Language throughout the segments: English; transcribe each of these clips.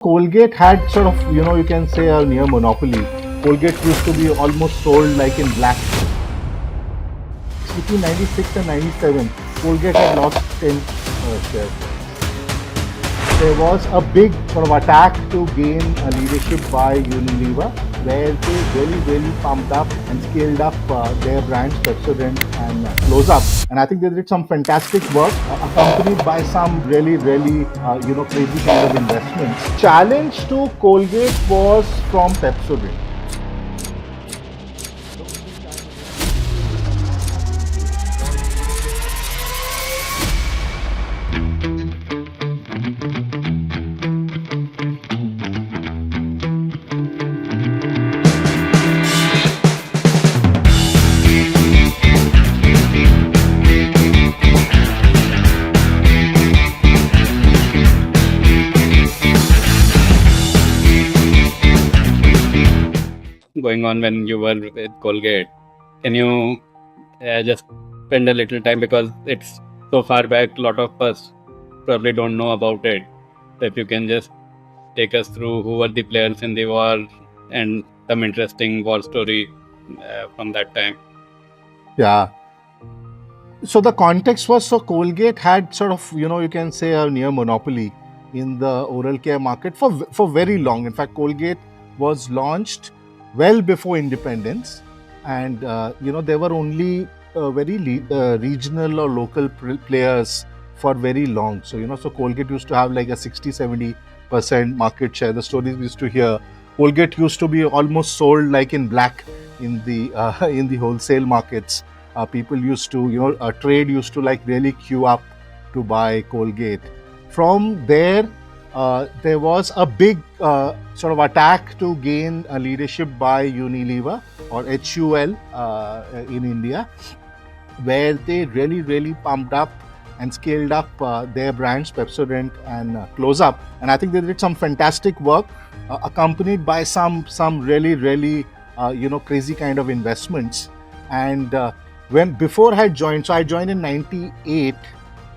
Colgate had sort of, you can say a near monopoly. Colgate used to be almost sold like in black. Between 96 and 97, Colgate had lost 10 shares. There was a big sort of attack to gain leadership by Unilever, where they really pumped up and scaled up their brands Pepsodent and Close-Up. And I think they did some fantastic work, accompanied by some really crazy kind of investments. Challenge to Colgate was from Pepsodent. Going on when you were with Colgate. Can you just spend a little time, because it's so far back, a lot of us probably don't know about it. So if you can just take us through who were the players in the war and some interesting war story from that time. Yeah. So the context was, so Colgate had sort of, you can say a near monopoly in the oral care market for very long. In fact, Colgate was launched well before independence, and there were only very regional or local players for very long. So Colgate used to have like a 60-70% market share. The stories we used to hear, Colgate used to be almost sold like in black in the in the wholesale markets. People used to, trade used to like really queue up to buy Colgate. From there, there was a big sort of attack to gain leadership by Unilever or HUL in India, where they really pumped up and scaled up their brands Pepsodent and Close-Up. And I think they did some fantastic work, accompanied by some really crazy kind of investments. And before I joined, so I joined in 98.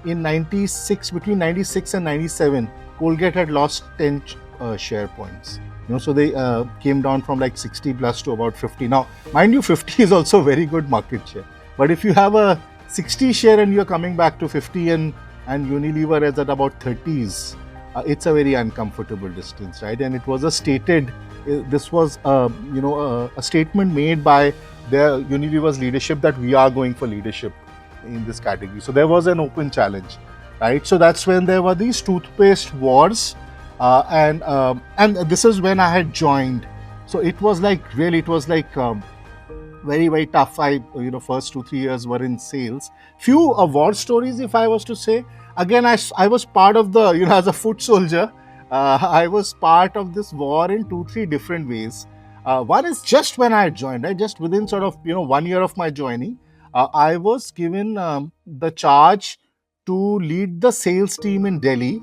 In 96, between 96 and 97, Colgate had lost 10 share points. So they came down from like 60 plus to about 50. Now, mind you, 50 is also very good market share. But if you have a 60 share and you're coming back to 50 and Unilever is at about 30s, it's a very uncomfortable distance, right? And it was this was a statement made by their Unilever's leadership that we are going for leadership in this category. So there was an open challenge, right? So that's when there were these Toothpaste Wars, and this is when I had joined. So it was like very tough. First 2-3 years were in sales. Few war stories, if I was to say. Again, I was part of the, as a foot soldier, I was part of this war in 2-3 different ways. One is just when I joined, right? Just within sort of 1 year of my joining, I was given the charge to lead the sales team in Delhi,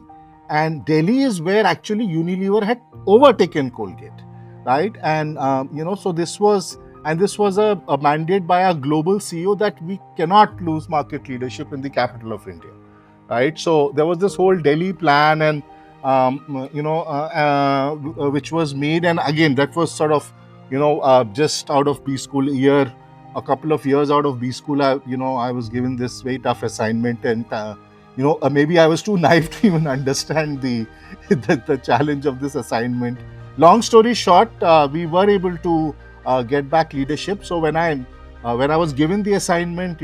and Delhi is where actually Unilever had overtaken Colgate, right? And so this was a mandate by our global CEO that we cannot lose market leadership in the capital of India, right? So there was this whole Delhi plan, and which was made, and again that was sort of just out of B school year. A couple of years out of B school, I was given this very tough assignment, and maybe I was too naive to even understand the challenge of this assignment. Long story short, we were able to get back leadership. So when I was given the assignment,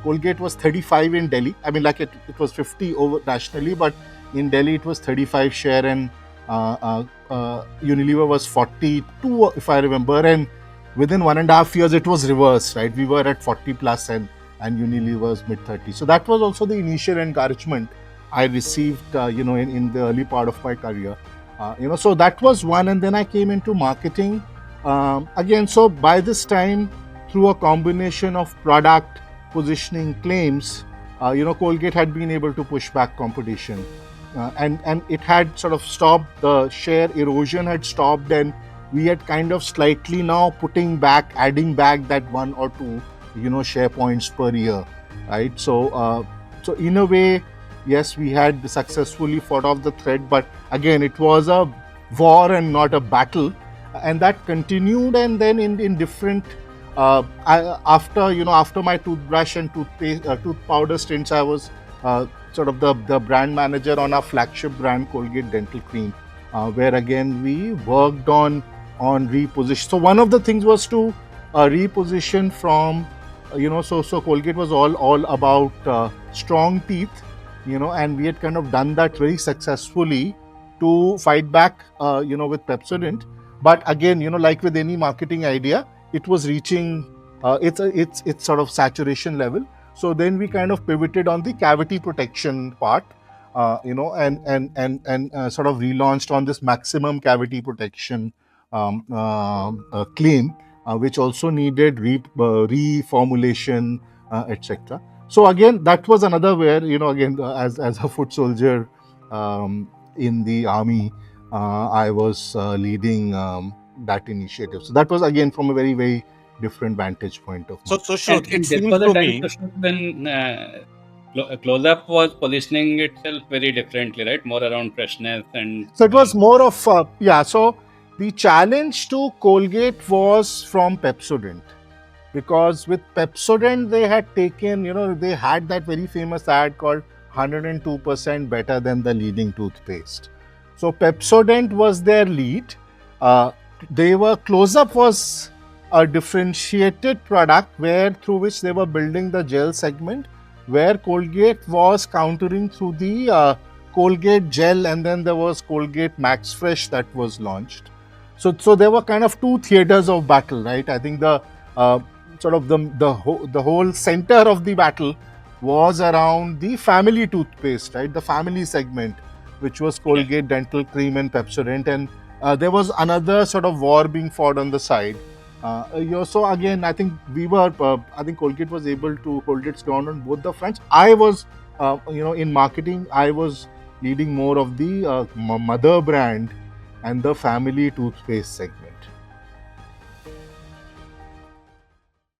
Colgate was 35 in Delhi. I mean, like it was 50 over nationally, but in Delhi it was 35 share, and Unilever was 42, if I remember, and within 1.5 years, it was reversed, right? We were at 40 plus and Unilever was mid 30s. So that was also the initial encouragement I received, in the early part of my career. So that was one. And then I came into marketing. Again, so by this time, through a combination of product positioning claims, Colgate had been able to push back competition. And it had sort of stopped, the share erosion had stopped, and we had kind of slightly now adding back that 1 or 2, share points per year, right? So in a way, Yes, we had successfully fought off the threat, but again, it was a war and not a battle, and that continued. And then in different after after my toothbrush and toothpaste tooth powder stints, I was sort of the brand manager on our flagship brand Colgate Dental Cream, where again we worked on reposition. So one of the things was to reposition from so Colgate was all about strong teeth, and we had kind of done that very successfully to fight back with Pepsodent. But again, like with any marketing idea, it was reaching its sort of saturation level. So then we kind of pivoted on the cavity protection part, and sort of relaunched on this maximum cavity protection claim, which also needed reformulation, etc. So again, that was another where, again, as a foot soldier in the army, I was leading that initiative. So that was again from a very, very different vantage point of So, mine. Sushrut, it And this seems was a to time me. when Close-Up was positioning itself very differently, right? More around freshness and. So it was more of So the challenge to Colgate was from Pepsodent, because with Pepsodent they had taken, they had that very famous ad called 102% better than the leading toothpaste. So Pepsodent was their lead. Uh, they were Close-Up was a differentiated product where through which they were building the gel segment, where Colgate was countering through the Colgate gel, and then there was Colgate Max Fresh that was launched. So there were kind of two theaters of battle, right? I think the uh, sort of the whole center of the battle was around the family toothpaste, right? The family segment, which was Colgate Dental Cream and Pepsodent, and there was another sort of war being fought on the side. So again, I think I think Colgate was able to hold its ground on both the fronts. I was, in marketing, I was leading more of the mother brand and the family toothpaste segment.